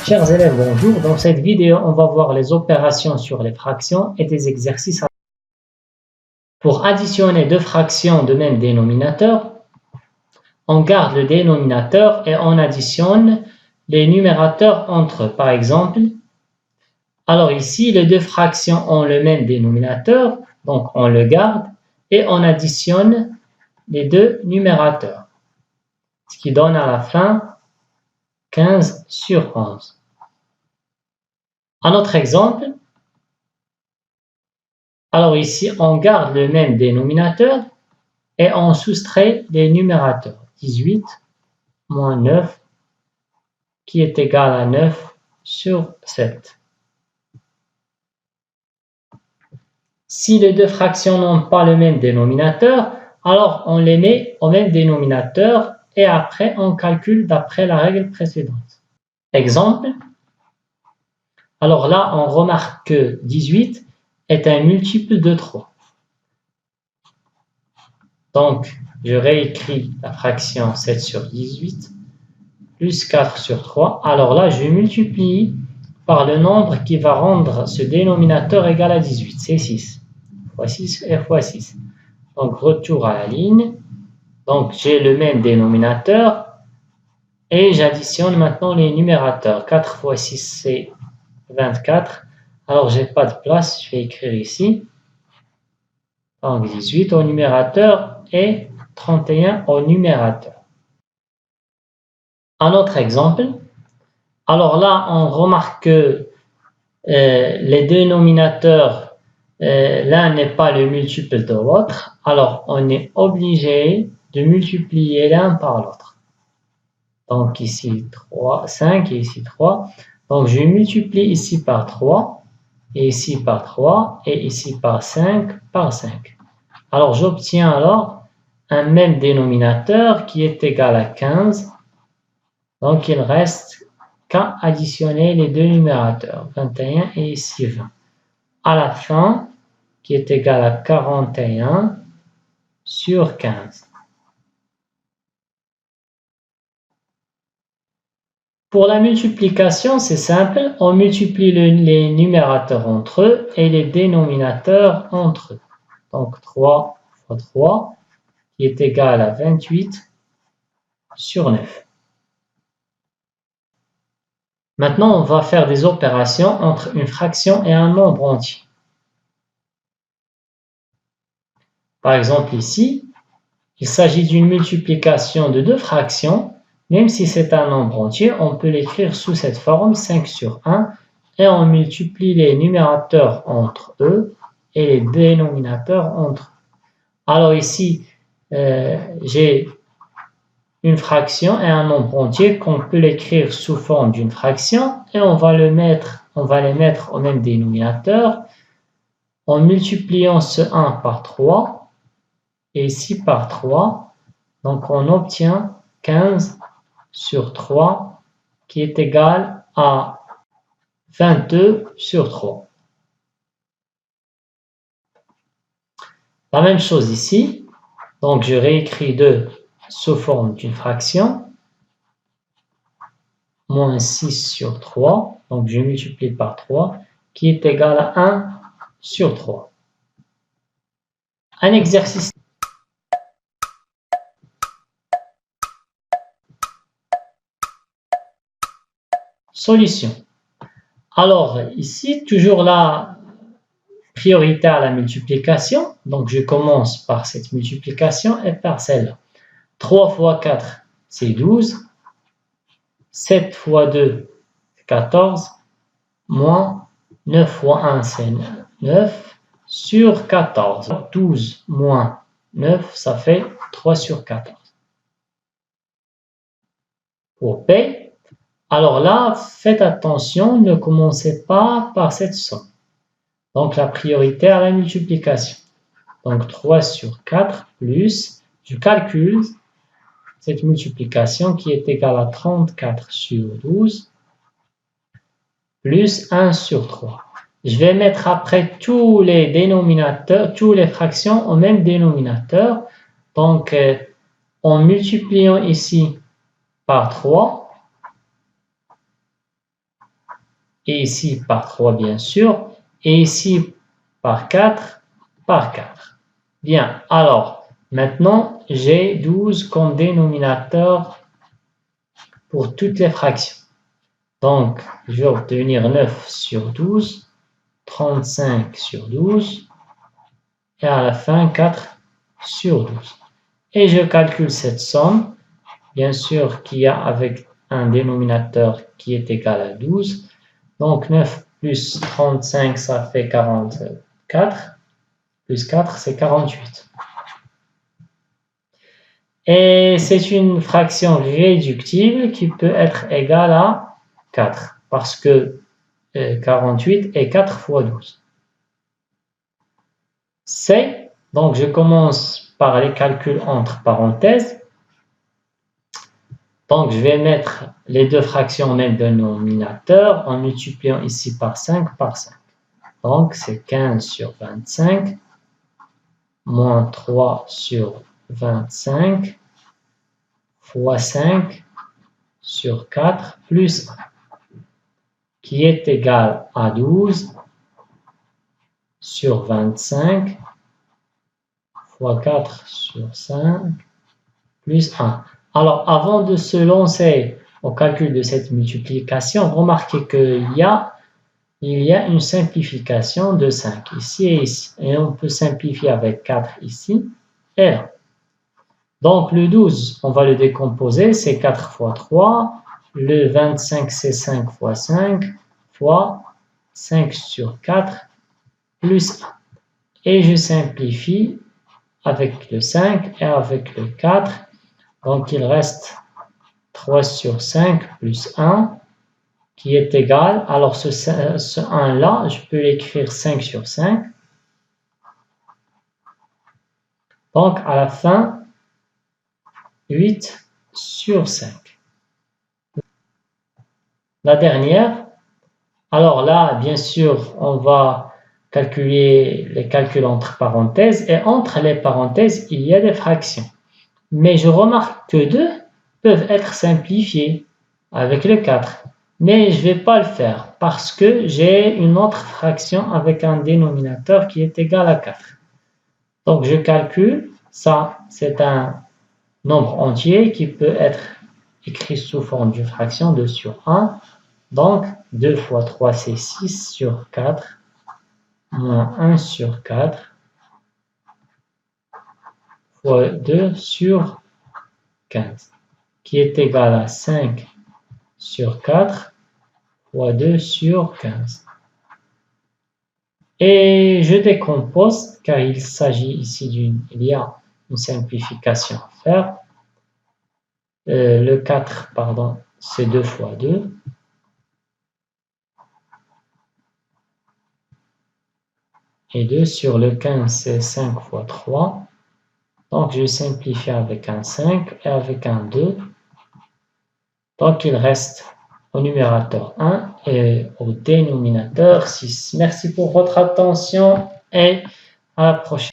Chers élèves, bonjour. Dans cette vidéo, on va voir les opérations sur les fractions et des exercices. Pour additionner deux fractions de même dénominateur, on garde le dénominateur et on additionne les numérateurs entre eux. Par exemple, alors ici, les deux fractions ont le même dénominateur, donc on le garde et on additionne les deux numérateurs, ce qui donne à la fin 15 sur 11. Un autre exemple, alors ici, on garde le même dénominateur et on soustrait les numérateurs. 18 moins 9 qui est égal à 9 sur 7. Si les deux fractions n'ont pas le même dénominateur, alors on les met au même dénominateur et après on calcule d'après la règle précédente. Exemple, alors là on remarque que 18 est un multiple de 3. Donc je réécris la fraction 7 sur 18 plus 4 sur 3. Alors là je multiplie par le nombre qui va rendre ce dénominateur égal à 18, c'est 6. Fois 6 et fois 6. Donc retour à la ligne. Donc j'ai le même dénominateur et j'additionne maintenant les numérateurs. 4 fois 6 c'est 24. Alors j'ai pas de place, je vais écrire ici. Donc 18 au numérateur et 31 au numérateur. Un autre exemple. Alors là on remarque que les dénominateurs, l'un n'est pas le multiple de l'autre, alors on est obligé de multiplier l'un par l'autre. Donc ici 3, 5 et ici 3. Donc je multiplie ici par 3, et ici par 3, et ici par 5, par 5. Alors j'obtiens alors un même dénominateur qui est égal à 15. Donc il reste qu'à additionner les deux numérateurs, 21 et ici 20. À la fin, qui est égal à 41 sur 15. Pour la multiplication, c'est simple, on multiplie les numérateurs entre eux et les dénominateurs entre eux. Donc 3 fois 3, qui est égal à 28 sur 9. Maintenant, on va faire des opérations entre une fraction et un nombre entier. Par exemple ici, il s'agit d'une multiplication de deux fractions. Même si c'est un nombre entier, on peut l'écrire sous cette forme 5 sur 1 et on multiplie les numérateurs entre eux et les dénominateurs entre eux. Alors ici, j'ai une fraction et un nombre entier qu'on peut l'écrire sous forme d'une fraction et on va les mettre au même dénominateur en multipliant ce 1 par 3 et ici par 3. Donc on obtient 15 sur 3 qui est égal à 22 sur 3. La même chose ici, donc je réécris 2 sous forme d'une fraction, moins 6 sur 3, donc je multiplie par 3, qui est égal à 1 sur 3. Un exercice. Solution. Alors ici, toujours la priorité à la multiplication. Donc je commence par cette multiplication et par celle-là. 3 fois 4, c'est 12. 7 fois 2, c'est 14. Moins 9 fois 1, c'est 9 sur 14. 12 moins 9, ça fait 3 sur 14. Pour P, alors là, faites attention, ne commencez pas par cette somme. Donc la priorité à la multiplication. Donc 3 sur 4 plus, je calcule cette multiplication qui est égale à 34 sur 12 plus 1 sur 3. Je vais mettre après tous les dénominateurs, toutes les fractions au même dénominateur. Donc en multipliant ici par 3, et ici par 3 bien sûr, et ici par 4, par 4. Bien, alors, maintenant, j'ai 12 comme dénominateur pour toutes les fractions. Donc, je vais obtenir 9 sur 12, 35 sur 12, et à la fin, 4 sur 12. Et je calcule cette somme, bien sûr qu'il y a avec un dénominateur qui est égal à 12. Donc 9 plus 35, ça fait 44, plus 4, c'est 48. Et c'est une fraction réductible qui peut être égale à 4, parce que 48 est 4 fois 12. C, donc je commence par les calculs entre parenthèses. Donc je vais mettre les deux fractions au même dénominateur en multipliant ici par 5 par 5. Donc c'est 15 sur 25 moins 3 sur 25 fois 5 sur 4 plus 1 qui est égal à 12 sur 25 fois 4 sur 5 plus 1. Alors, avant de se lancer au calcul de cette multiplication, remarquez qu'il y a une simplification de 5 ici et ici. Et on peut simplifier avec 4 ici et là. Donc, le 12, on va le décomposer, c'est 4 fois 3. Le 25, c'est 5 fois 5 fois 5 sur 4 plus 1. Et je simplifie avec le 5 et avec le 4. Donc, il reste 3 sur 5 plus 1 qui est égal, alors ce 1-là, je peux l'écrire 5 sur 5. Donc, à la fin, 8 sur 5. La dernière, alors là, bien sûr, on va calculer les calculs entre parenthèses, et entre les parenthèses, il y a des fractions. Mais je remarque que 2 peuvent être simplifiées avec le 4. Mais je ne vais pas le faire parce que j'ai une autre fraction avec un dénominateur qui est égal à 4. Donc je calcule, ça c'est un nombre entier qui peut être écrit sous forme d'une fraction 2 sur 1. Donc 2 fois 3 c'est 6 sur 4 moins 1 sur 4 fois 2 sur 15 qui est égal à 5 sur 4 fois 2 sur 15. Et je décompose car il s'agit ici il y a une simplification à faire. Le 4, pardon, c'est 2 fois 2. Et 2 sur le 15, c'est 5 fois 3. Donc je simplifie avec un 5 et avec un 2. Donc il reste au numérateur 1 et au dénominateur 6. Merci pour votre attention et à la prochaine.